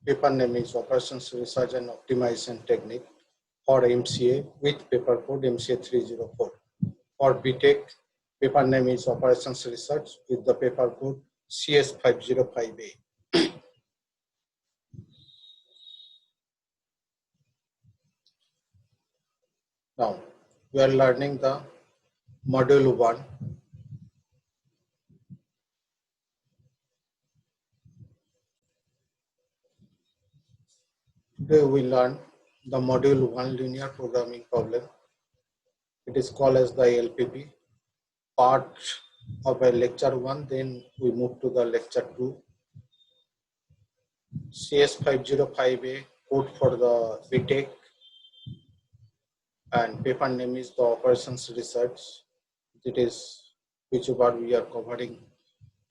Paper name is Operations Research and Optimization Technique for MCA with paper code MCA 304. For BTech, paper name is Operations Research with the paper code CS 505A. Now, we are learning the module 1. Today we learn the module 1 linear programming problem. It is called as the LPP, part of a lecture 1. Then we move to the lecture 2. CS 505A code for the BTech, and paper name is the Operations Research. It is whichever we are covering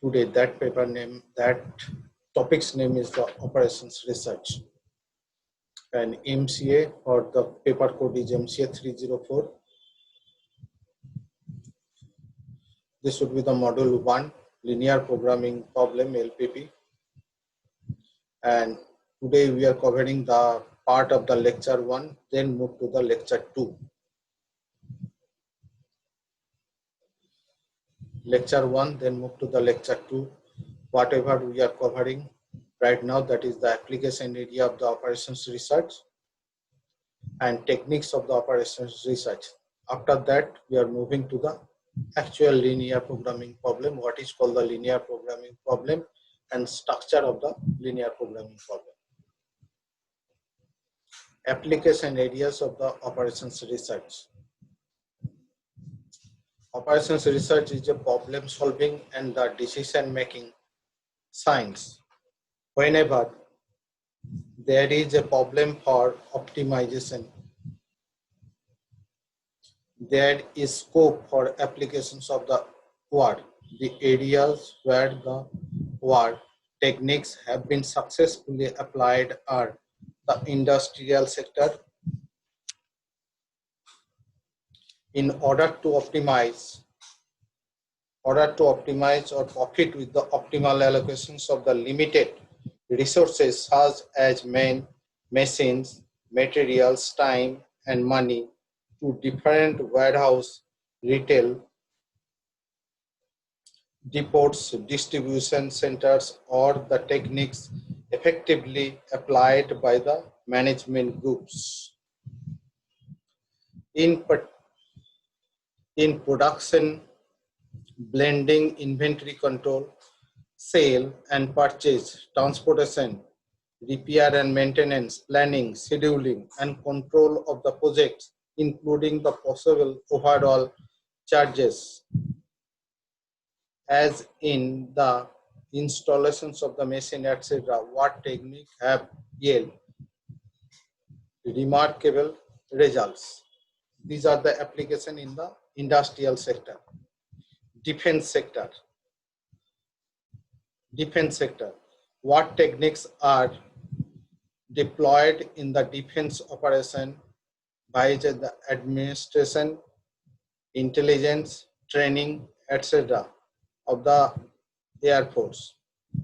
today. That paper name, that topic's name is the Operations Research. And MCA, or the paper code is MCA 304. This would be the module 1 linear programming problem, LPP. And today we are covering the part of the lecture 1, then move to the lecture 2. Lecture 1, then move to the lecture 2. Whatever we are covering right now, that is the application area of the operations research and techniques of the operations research. After that, we are moving to the actual linear programming problem, what is called the linear programming problem, and structure of the linear programming problem. Application areas of the operations research. Operations research is a problem solving and the decision making science. Whenever there is a problem for optimization, there is scope for applications of the WAR. The areas where the WAR techniques have been successfully applied are the industrial sector. In order to optimize or profit with the optimal allocations of the limited resources such as men, machines, materials, time, and money to different warehouse, retail, depots, distribution centers, or the techniques effectively applied by the management groups. In production, blending, inventory control, sale and purchase, transportation, repair and maintenance, planning, scheduling, and control of the projects, including the possible overall charges, as in the installations of the machine, etc. What technique have yielded remarkable results? These are the application in the industrial sector. Defense sector. What techniques are deployed in the defense operation by the administration, intelligence, training, etc. of the Air Force,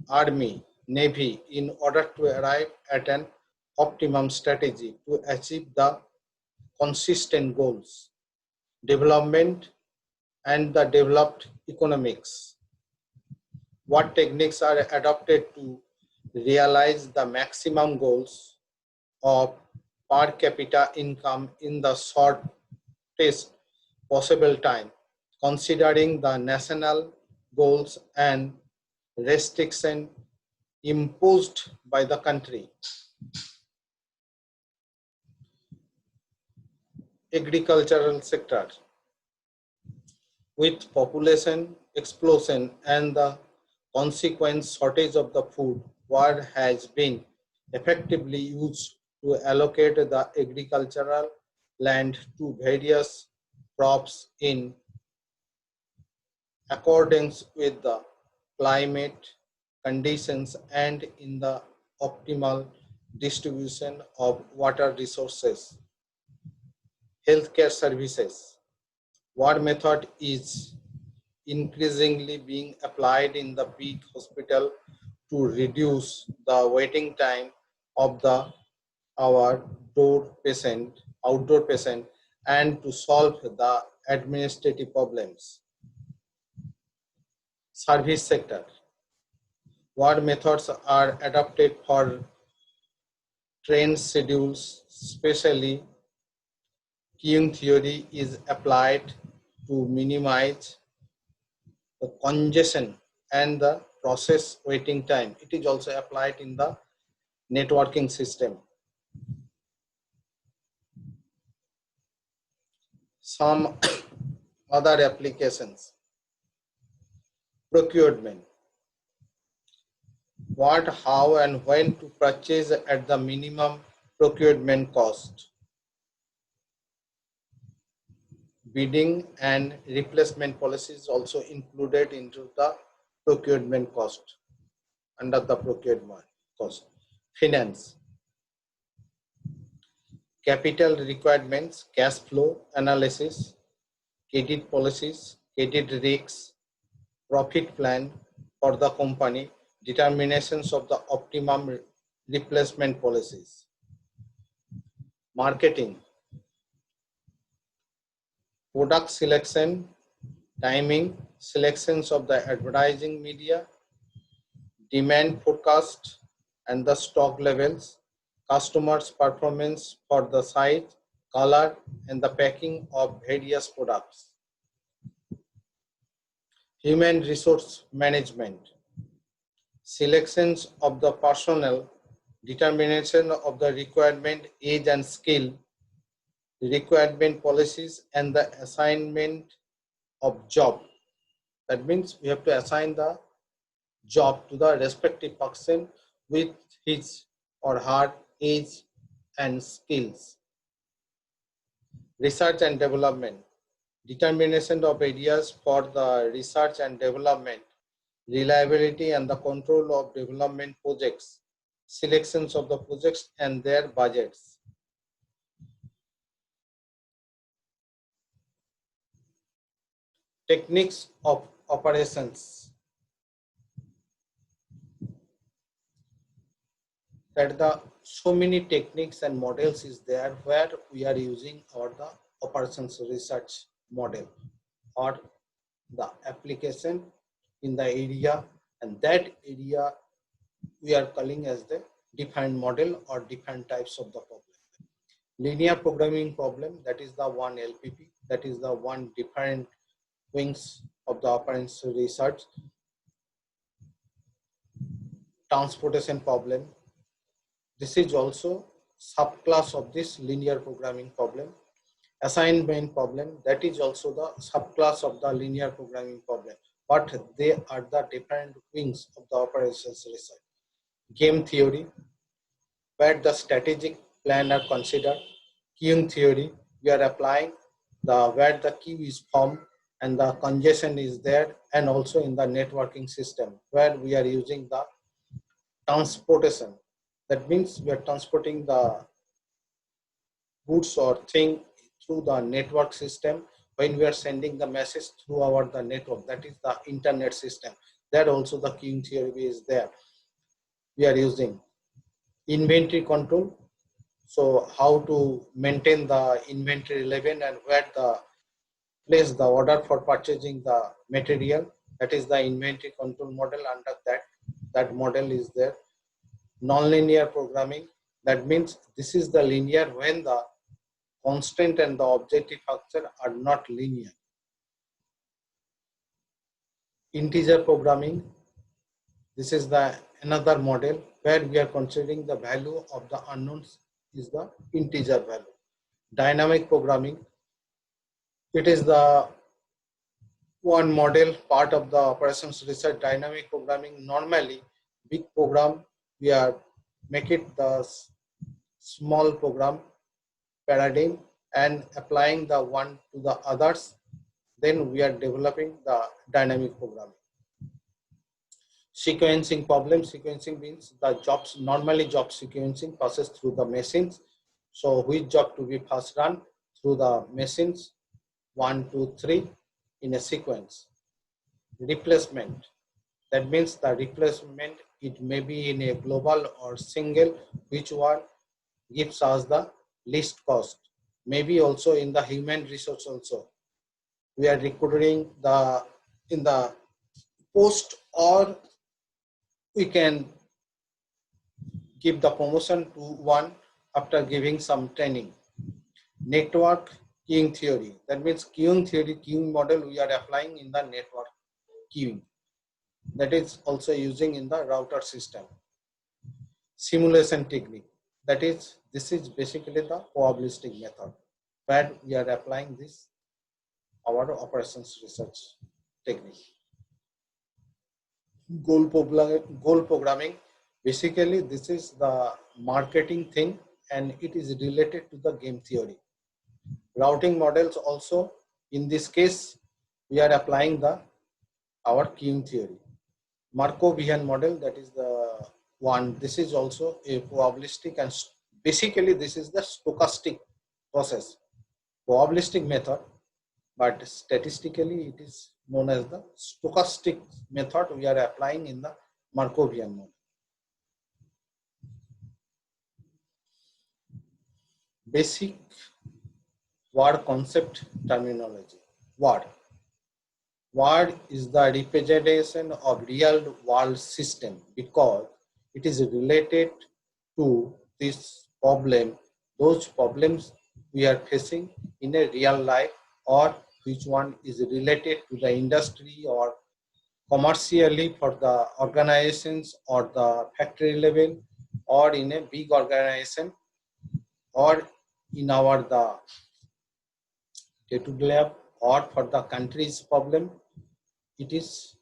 Army, Navy, in order to arrive at an optimum strategy to achieve the consistent goals, development, and the developed economics. What techniques are adopted to realize the maximum goals of per capita income in the shortest possible time, considering the national goals and restriction imposed by the country. Agricultural sector. With population explosion and the consequent shortage of the food, what has been effectively used to allocate the agricultural land to various crops in accordance with the climate conditions and in the optimal distribution of water resources. Healthcare services. What method is increasingly being applied in the big hospital to reduce the waiting time of the our outdoor patient, and to solve the administrative problems. Service sector. What methods are adopted for train schedules, especially queuing theory is applied to minimize the congestion and the process waiting time. It is also applied in the networking system. Some other applications. Procurement. What, how, and when to purchase at the minimum procurement cost. Bidding and replacement policies also included into the procurement cost, under the procurement cost. Finance. Capital requirements, cash flow analysis, credit policies, credit risks, profit plan for the company, determinations of the optimum replacement policies. Marketing. Product selection, timing, selections of the advertising media, demand forecast and the stock levels, customers' performance for the size, color, and the packing of various products. Human resource management, selections of the personnel, determination of the requirement, age and skill, requirement policies, and the assignment of job. That means we have to assign the job to the respective person with his or her age and skills. Research and development, determination of areas for the research and development, reliability and the control of development projects, selections of the projects and their budgets. Techniques of operations. That the so many techniques and models is there where we are using the operations research model or the application in the area, and that area we are calling as the defined model or different types of the problem. Linear programming problem, that is the one LPP, that is the one different wings of the operations research. Transportation problem, this is also subclass of this linear programming problem. Assignment problem, that is also the subclass of the linear programming problem, but they are the different wings of the operations research. Game theory, where the strategic plan are considered. Queuing theory, we are applying the where the queue is formed and the congestion is there, and also in the networking system where we are using the transportation. That means we are transporting the goods or thing through the network system. When we are sending the message through the network, that is the internet system, that also the queuing theory is there. We are using inventory control, so how to maintain the inventory level and where the place the order for purchasing the material, that is the inventory control model. Under that model is there. Non-linear programming, that means this is the linear when the constant and the objective function are not linear. Integer programming, this is the another model where we are considering the value of the unknowns is the integer value. Dynamic programming, it is the one model part of the operations research. Dynamic programming, normally big program we are make it the small program paradigm and applying the one to the others, then we are developing the dynamic programming. Sequencing problem, sequencing means the jobs, normally job sequencing passes through the machines. So which job to be first run through the machines, 1, 2, 3 in a sequence. Replacement, that means the replacement it may be in a global or single, which one gives us the least cost. Maybe also in the human resource also. We are recruiting in the post, or we can give the promotion to one after giving some training. Network queuing theory. That means queuing theory, queuing model we are applying in the network queuing. That is also using in the router system. Simulation technique. That is, this is basically the probabilistic method where we are applying this our operations research technique. Goal programming. Basically, this is the marketing thing and it is related to the game theory. Routing models also, in this case, we are applying our queuing theory. Markovian model, that is the one. This is also a probabilistic, and basically this is the stochastic process, probabilistic method, but statistically it is known as the stochastic method we are applying in the Markovian model. Basic word concept terminology. Word is the representation of real world system because it is related to this problem, those problems we are facing in a real life, or which one is related to the industry or commercially for the organizations or the factory level, or in a big organization, or in our the day-to-day life, or for the country's problem. It is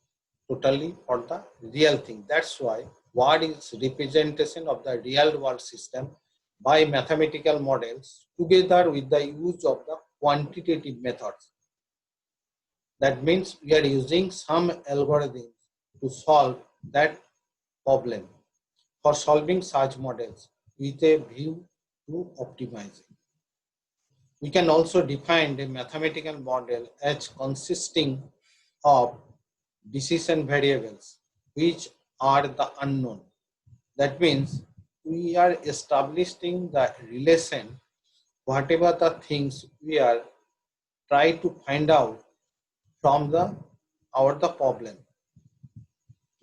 totally for the real thing. That's why word is representation of the real world system by mathematical models together with the use of the quantitative methods. That means we are using some algorithms to solve that problem. For solving such models with a view to optimizing. We can also define a mathematical model as consisting of decision variables which are the unknown. That means we are establishing the relation, whatever the things we are trying to find out from the problem.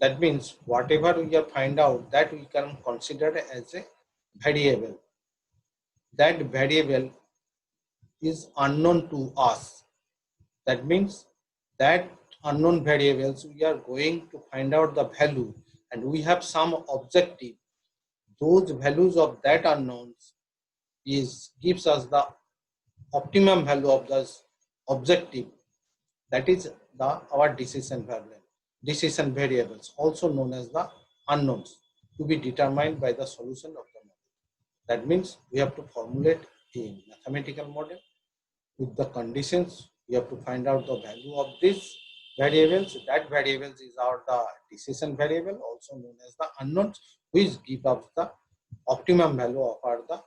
That means whatever we are find out, that we can consider as a variable. That variable is unknown to us. That means that unknown variables, we are going to find out the value, and we have some objective. Those values of that unknowns gives us the optimum value of the objective. That is our decision variables, also known as the unknowns, to be determined by the solution of the model. That means we have to formulate a mathematical model with the conditions. We have to find out the value of these variables. That variables is the decision variable, also known as the unknowns, which give us the optimum value of the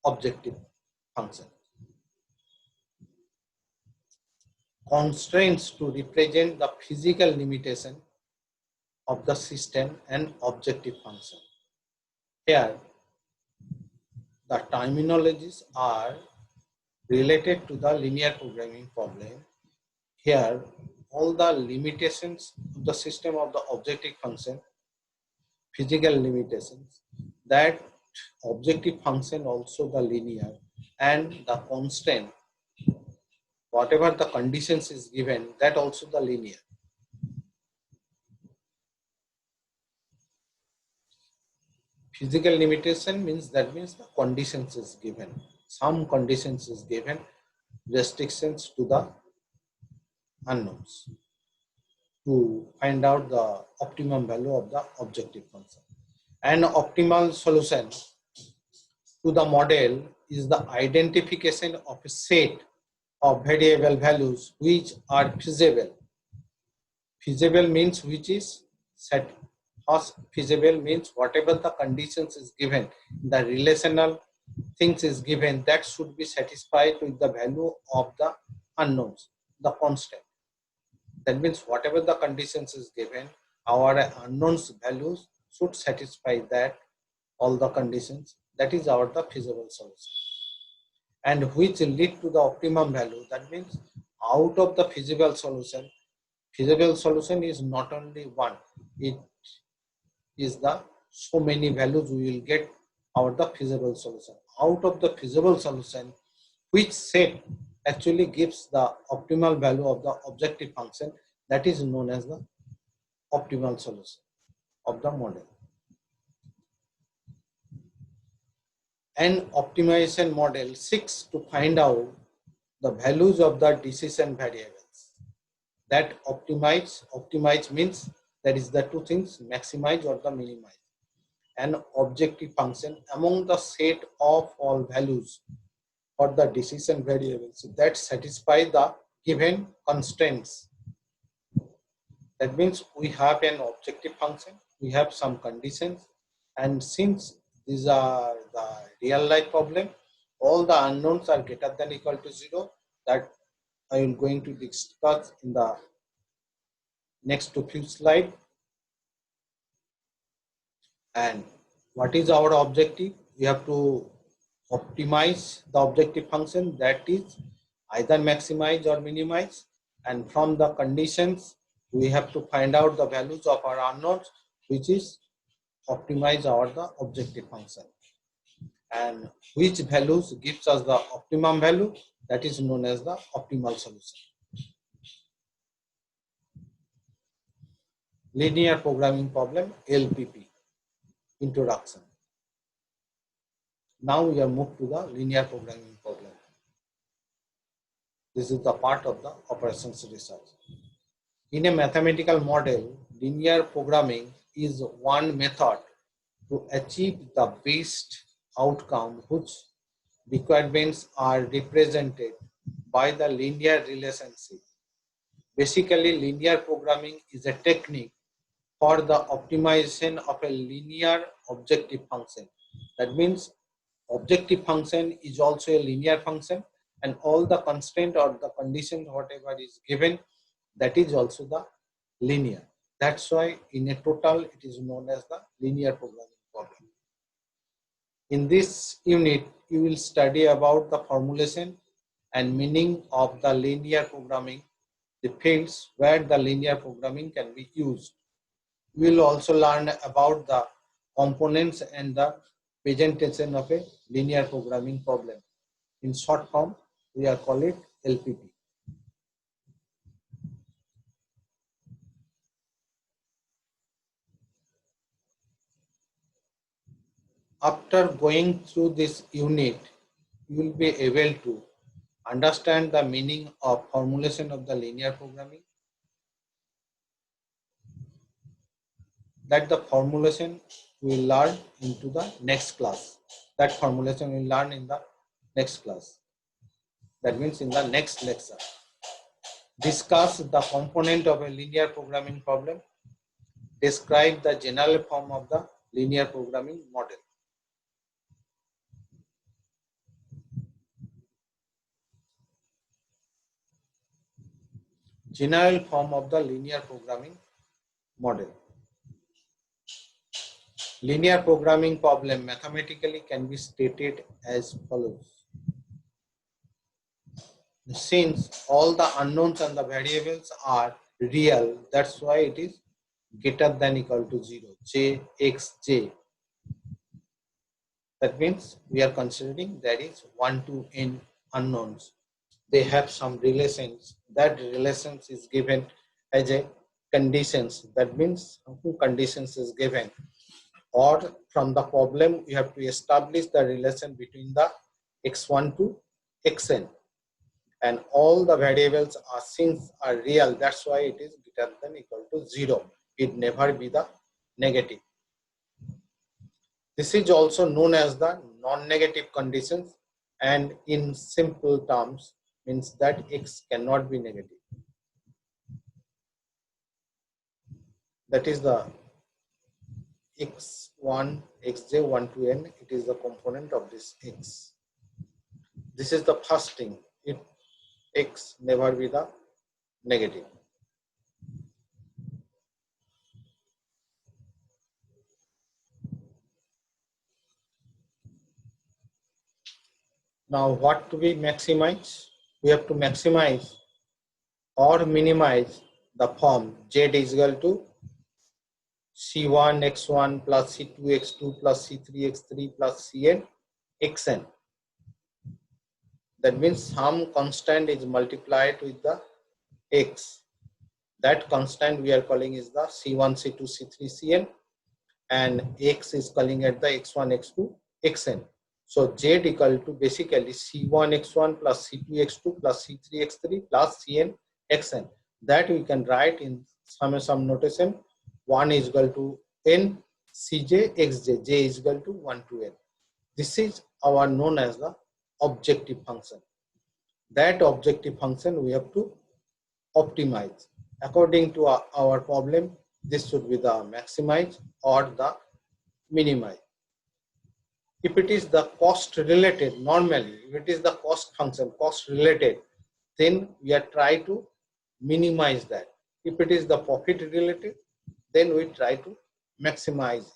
objective function. Constraints to represent the physical limitation of the system and objective function. Here, the terminologies are related to the linear programming problem. Here, all the limitations of the system of the objective function, physical limitations, that objective function also the linear, and the constraint, whatever the conditions is given, that also the linear. Physical limitation means the conditions is given. Some conditions is given, restrictions to the unknowns to find out the optimum value of the objective function. An optimal solution to the model is the identification of a set of variable values which are feasible. Feasible means which is set. Feasible means whatever the conditions is given, the relational things is given, that should be satisfied with the value of the unknowns, the constant. That means whatever the conditions is given, our unknowns values should satisfy that all the conditions. That is our the feasible solution, and which lead to the optimum value. That means out of the feasible solution is not only one, it is the so many values we will get out the feasible solution. Out of the feasible solution, which set actually gives the optimal value of the objective function, that is known as the optimal solution of the model. An optimization model seeks to find out the values of the decision variables. That optimize means that is the two things, maximize or the minimize. An objective function among the set of all values for the decision variables that satisfy the given constraints. That means we have an objective function, we have some conditions, and since these are the real life problem, all the unknowns are greater than equal to 0. That I am going to discuss in the next few slides. And what is our objective? We have to optimize the objective function, that is either maximize or minimize, and from the conditions we have to find out the values of our unknowns, which is optimize our the objective function, and which values gives us the optimum value, that is known as the optimal solution. Linear programming problem, LPP. Introduction. Now we are moved to the linear programming problem. This is the part of the operations research. In a mathematical model, linear programming is one method to achieve the best outcome whose requirements are represented by the linear relationship. Basically, linear programming is a technique for the optimization of a linear objective function. That means objective function is also a linear function, and all the constraint or the condition whatever is given, that is also the linear. That's why in a total it is known as the linear programming problem. In this unit, you will study about the formulation and meaning of the linear programming, the fields where the linear programming can be used. We will also learn about the components and the presentation of a linear programming problem. In short form, we are call it LPP. After going through this unit, you will be able to understand the meaning of formulation of the linear programming. That the formulation we will learn into the next class. That formulation we will learn in the next class. That means in the next lecture. Discuss the component of a linear programming problem. Describe the general form of the linear programming model. General form of the linear programming model. Linear programming problem mathematically can be stated as follows. Since all the unknowns and the variables are real, that's why it is greater than equal to 0, j, x, j. That means we are considering there is 1 to n unknowns. They have some relations. That relations is given as a conditions. That means conditions is given. Or from the problem, we have to establish the relation between the x1 to xn. And all the variables are since are real, that's why it is greater than equal to 0. It never be the negative. This is also known as the non-negative conditions, and in simple terms means that x cannot be negative. That is the x1, xj, 1 to n, it is the component of this x. This is the first thing, it x never be the negative. Now what to be maximized? We have to maximize or minimize the form z is equal to c1 x1 plus c2 x2 plus c3 x3 plus cn xn. That means some constant is multiplied with the x. That constant we are calling is the c1, c2, c3, cn, and x is calling at the x1, x2, xn. So z equal to basically c1 x1 plus c2 x2 plus c3 x3 plus cn xn. That we can write in some notation. 1 is equal to n cj xj, j is equal to 1 to n. This is our known as the objective function. That objective function we have to optimize. According to our problem, this should be the maximize or the minimize. If it is the cost related, normally, if it is the cost function, cost related, then we are try to minimize that. If it is the profit related, then we try to maximize.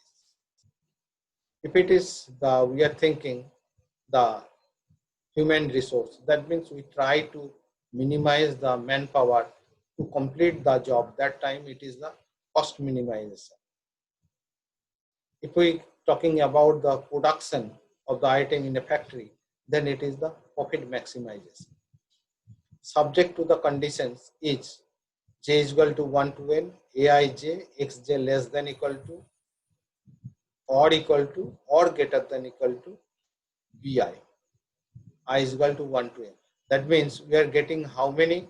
If it is the, we are thinking the human resource, that means we try to minimize the manpower to complete the job. That time it is the cost minimization. If we talking about the production of the item in a factory, then it is the profit maximization. Subject to the conditions is j is equal to 1 to n, aij, xj less than equal to or greater than equal to bi. I is equal to 1 to n. That means we are getting how many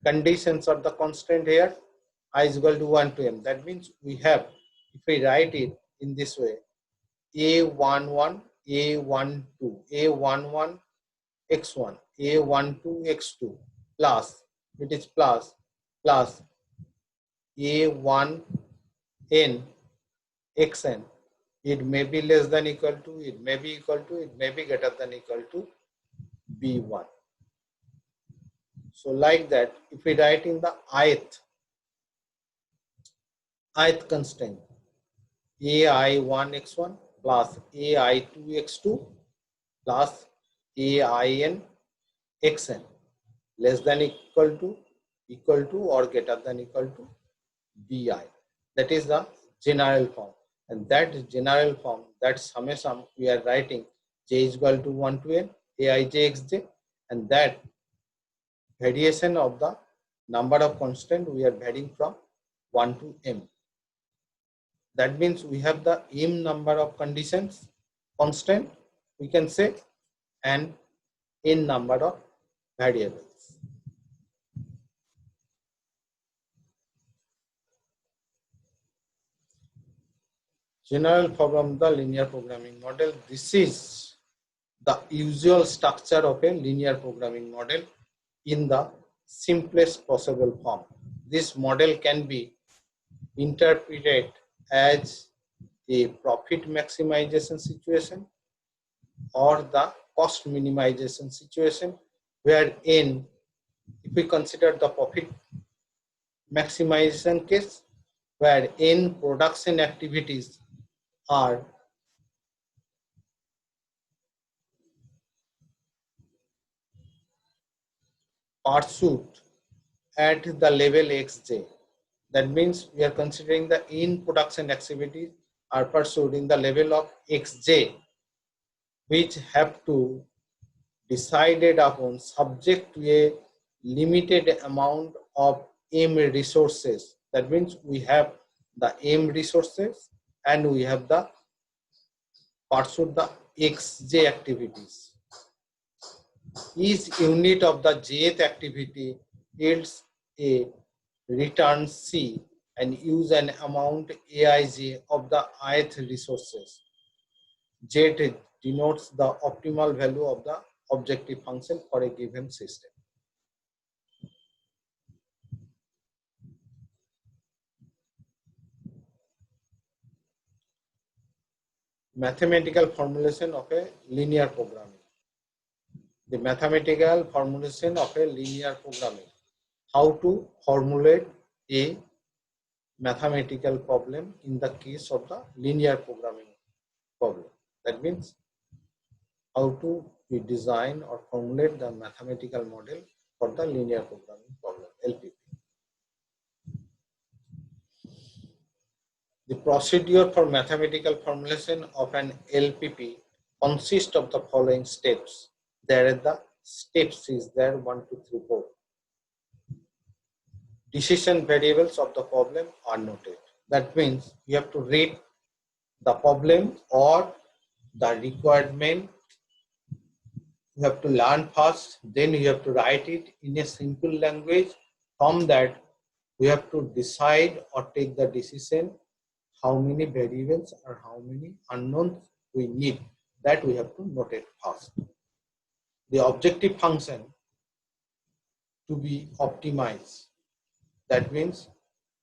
conditions of the constant here? I is equal to 1 to n. That means we have, if we write it in this way, a11, a12, a11, x1, a12, x2 plus, it is plus a1 n xn. It may be less than equal to, it may be equal to, it may be greater than equal to b1. So like that, if we write in the ith constraint, ai1 x1 plus ai2 x2 plus ain xn less than equal to or greater than equal to bi. That is the general form, and that general form, that summation we are writing j is equal to 1 to n aij xj, and that variation of the number of constant we are varying from 1 to m. That means we have the m number of conditions constant, we can say, and n number of variables. General from the linear programming model. This is the usual structure of a linear programming model in the simplest possible form. This model can be interpreted as a profit maximization situation or the cost minimization situation, where n, if we consider the profit maximization case, where n production activities are pursued at the level xj. That means we are considering the in production activities are pursued in the level of xj, which have to decided upon subject to a limited amount of m resources. That means we have the m resources and we have the pursued the xj activities. Each unit of the jth activity yields a return c and use an amount aij of the ith resources. J denotes the optimal value of the objective function for a given system. Mathematical formulation of a linear programming. The mathematical formulation of a linear programming. How to formulate a mathematical problem in the case of the linear programming problem. That means how to we design or formulate the mathematical model for the linear programming problem, LPP. The procedure for mathematical formulation of an LPP consists of the following steps. There are the steps is there 1, 2, 3, 4. Decision variables of the problem are noted. That means you have to read the problem or the requirement. You have to learn first, then you have to write it in a simple language. From that, we have to decide or take the decision how many variables or how many unknowns we need. That we have to note it first. The objective function to be optimized. That means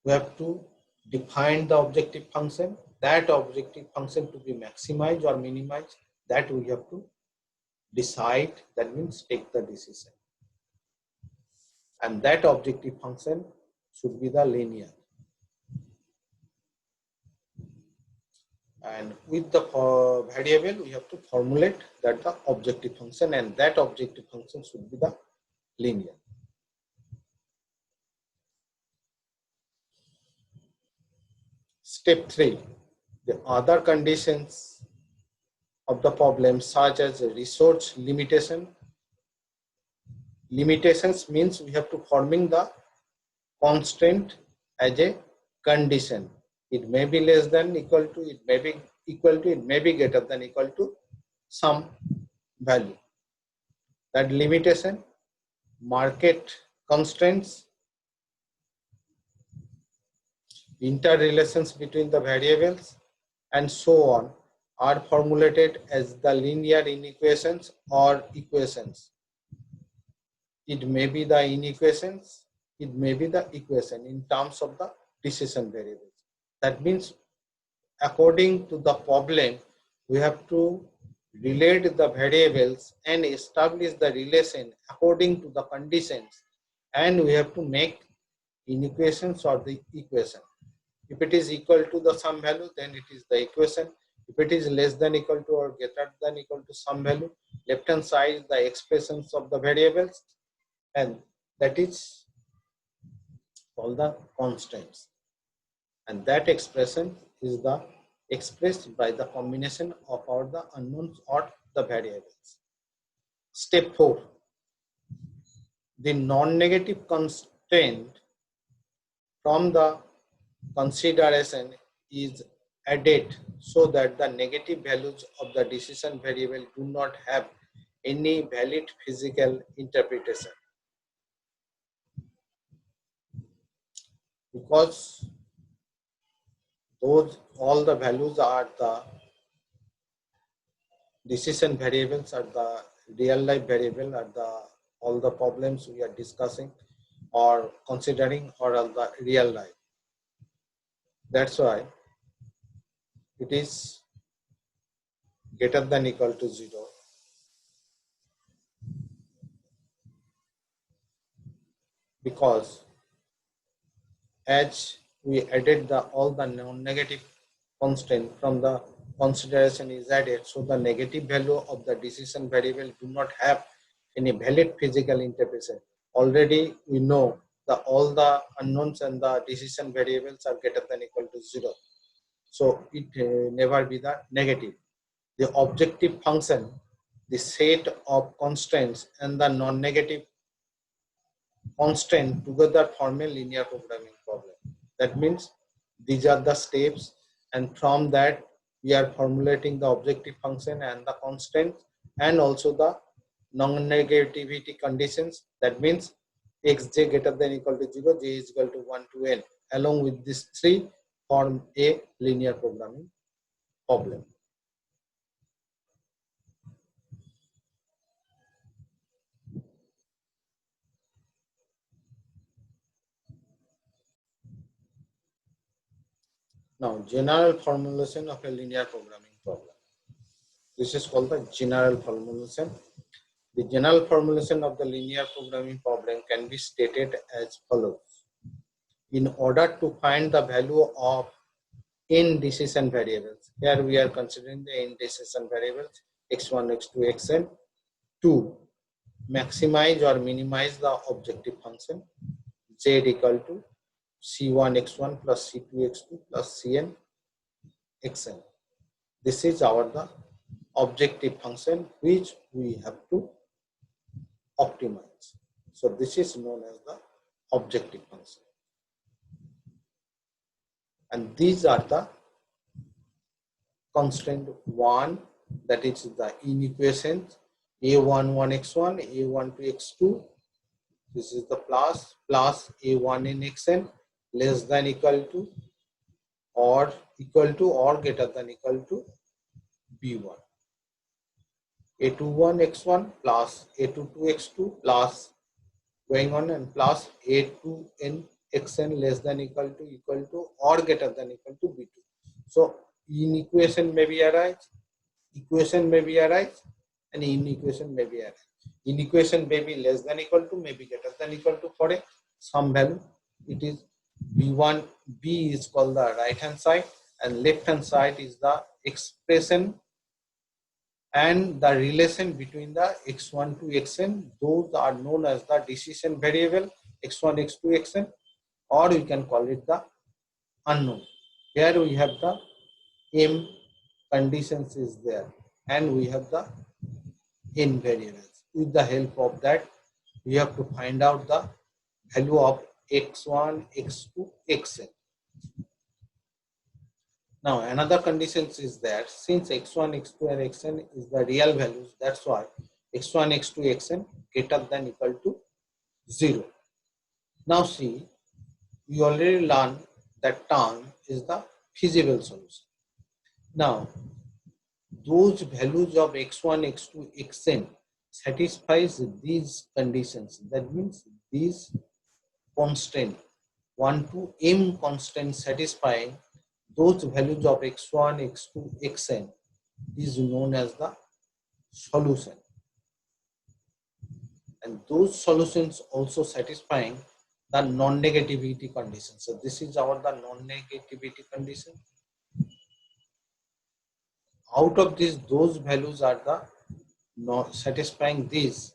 we have to define the objective function. That objective function to be maximized or minimized. That we have to decide. That means take the decision. And that objective function should be the linear. And with the variable, we have to formulate that the objective function, and that objective function should be the linear. Step 3, the other conditions of the problem such as resource limitation. Limitations means we have to forming the constraint as a condition. It may be less than equal to, it may be equal to, it may be greater than equal to some value. That limitation, market constraints, interrelations between the variables, and so on are formulated as the linear inequations or equations. It may be the inequations, it may be the equation in terms of the decision variables. That means according to the problem, we have to relate the variables and establish the relation according to the conditions, and we have to make inequations or the equation. If it is equal to the some value, then it is the equation. If it is less than equal to or greater than equal to some value, left hand side is the expressions of the variables, and that is all the constants. And that expression is the expressed by the combination of all the unknowns or the variables. Step 4, the non-negative constraint from the consideration is added so that the negative values of the decision variable do not have any valid physical interpretation. Because those all the values are the decision variables, are the real life variable, are the all the problems we are discussing or considering or all the real life. That's why it is greater than equal to 0. Because as we added the all the non-negative constant from the consideration is added, so the negative value of the decision variable do not have any valid physical interpretation. Already we know that all the unknowns and the decision variables are greater than equal to 0. So it never be the negative. The objective function, the set of constraints and the non-negative constraint together form a linear programming problem. That means these are the steps, and from that we are formulating the objective function and the constraints and also the non-negativity conditions. That means xj greater than equal to 0, j is equal to 1 to n. Along with these three form a linear programming problem. Now, general formulation of a linear programming problem. This is called the general formulation. The general formulation of the linear programming problem can be stated as follows. In order to find the value of n decision variables, here we are considering the n decision variables x1, x2, xn. to maximize or minimize the objective function z equal to c1 x1 plus c2 x2 plus cn xn. This is our the objective function which we have to optimize. So this is known as the objective function. And these are the constraint 1, that is the inequations a11 x1, a12 x2. This is the plus a1 in xn less than equal to or greater than equal to b1. a21 x1 plus a22 x2 plus going on and plus a2n xn less than equal to or greater than equal to b2. So inequation may be arise, equation may be arise, and inequation may be arise. Inequation may be less than equal to, may be greater than equal to for a some value. It is b1, b is called the right hand side and left hand side is the expression and the relation between the x1 to xn. Those are known as the decision variable x1, x2, xn, or we can call it the unknown. Here we have the m conditions is there and we have the n variables. With the help of that, we have to find out the value of x1, x2, xn. Now another condition is that since x1, x2 and xn is the real values, that's why x1, x2, xn greater than equal to 0. Now see, we already learned that term is the feasible solution. Now those values of x1, x2, xn satisfies these conditions. That means these constant 1 to m constant satisfying those values of x1, x2, xn is known as the solution. And those solutions also satisfying the non-negativity condition. So this is our the non-negativity condition. Out of these, those values are the not satisfying these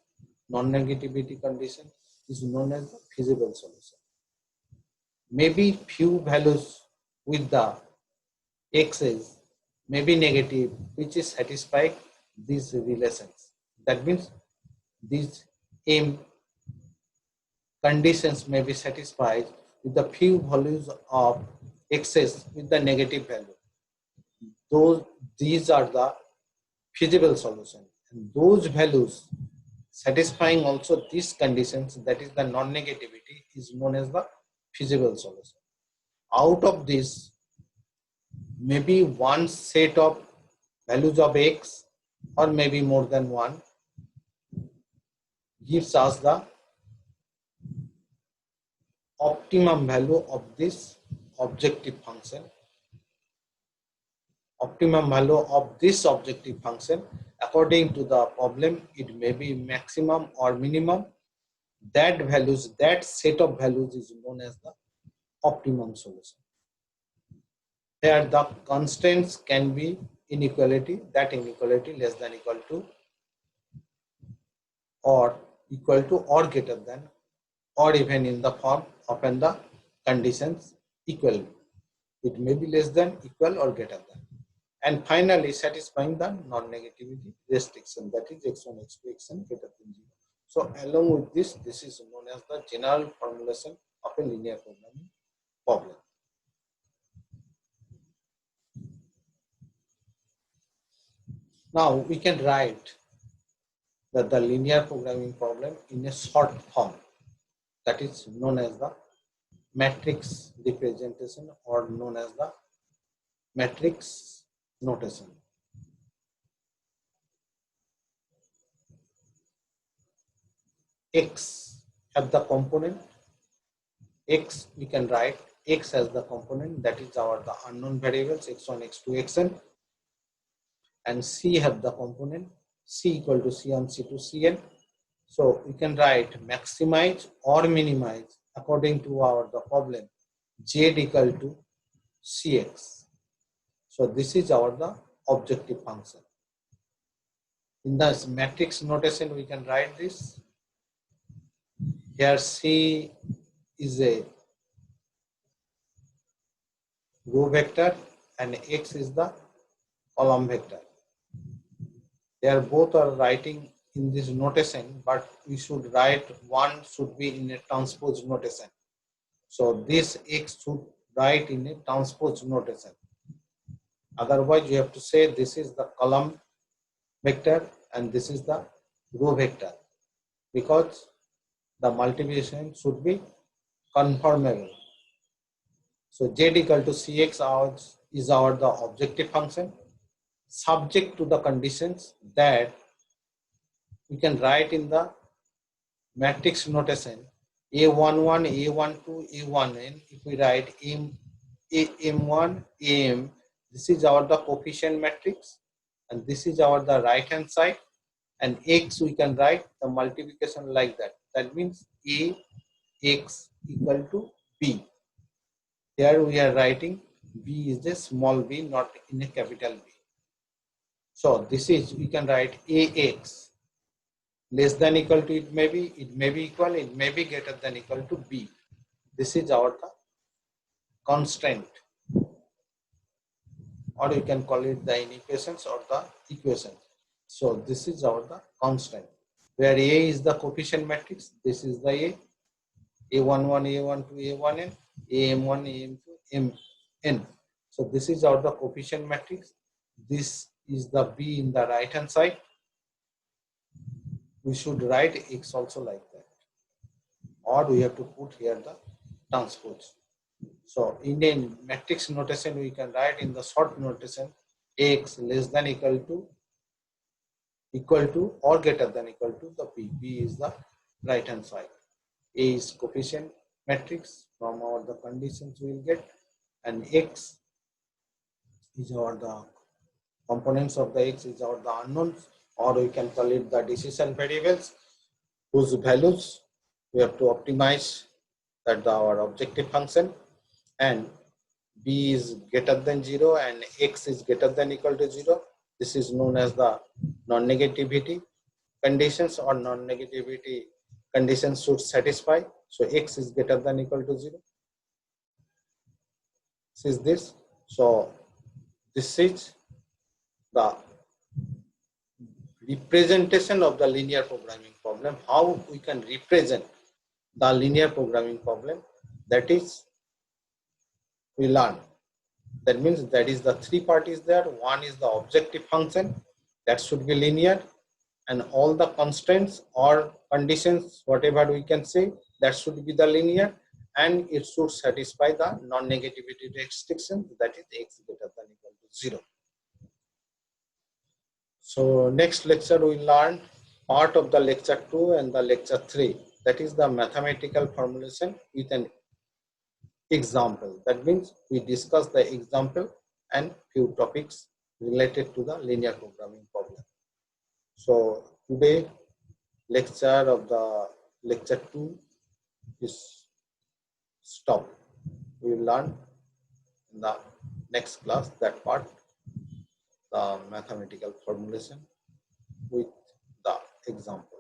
non-negativity condition is known as the feasible solution. Maybe few values with the x's may be negative, which is satisfying these relations. That means these m conditions may be satisfied with the few values of x's with the negative value. These are the feasible solution. And those values satisfying also these conditions, that is the non-negativity, is known as the feasible solution. Out of this, maybe one set of values of x or maybe more than one gives us the optimum value of this objective function. Optimum value of this objective function, according to the problem, it may be maximum or minimum. That values, that set of values is known as the optimum solution. Here the constraints can be inequality, that inequality less than equal to or equal to or greater than, or even in the form of the conditions equal. It may be less than, equal or greater than. And finally satisfying the non-negativity restriction, that is x1, x2, xn greater than 0. So along with this, this is known as the general formulation of a linear programming problem. Now we can write the linear programming problem in a short form, that is known as the matrix representation or known as the matrix notation. X have the component x, we can write x as the component, that is our the unknown variables x1, x2, xn, and c have the component c equal to c1, c2, cn. So we can write maximize or minimize according to our the problem z equal to cx. So this is our the objective function. In the matrix notation, we can write this. Here C is a row vector and X is the column vector. They are both are writing in this notation, but we should write one should be in a transpose notation. So this X should write in a transpose notation. Otherwise, you have to say this is the column vector and this is the row vector, because the multiplication should be conformable. So z equal to cx is our the objective function, subject to the conditions that we can write in the matrix notation A11, A12, A1n. If we write M1, AM, this is our the coefficient matrix, and this is our the right hand side, and X we can write the multiplication like that. That means A X equal to B. Here we are writing B is a small b, not in a capital B. So this is, we can write AX less than equal to, it may be equal, it may be greater than equal to B. This is our the constraint, or you can call it the inequations or the equations. So this is our the constraint, where A is the coefficient matrix. This is the A11, A12, A1n, AM1, AM2, Mn. So this is our the coefficient matrix. This is the B in the right hand side. We should write X also like that, or we have to put here the transpose. So in a matrix notation, we can write in the short notation X less than equal to or greater than equal to the B. B is the right hand side. A is coefficient matrix from our the conditions we will get, and X is our the components of the X is our the unknowns, or we can call it the decision variables, whose values we have to optimize that our objective function, and B is greater than 0 and X is greater than equal to 0. This is known as the non-negativity conditions, or non-negativity conditions should satisfy. So X is greater than equal to 0. This is this. So this is the representation of the linear programming problem. How we can represent the linear programming problem, that is we learn. That means that is the three parties there. One is the objective function, that should be linear, and all the constraints or conditions, whatever we can say, that should be the linear, and it should satisfy the non-negativity restriction, that is X greater than equal to 0. So next lecture we learn part of the lecture 2 and the lecture 3, that is the mathematical formulation with an example. That means we discuss the example and few topics related to the linear programming problem. So today lecture of the lecture 2 is stopped. We will learn in the next class that part, the mathematical formulation with the example.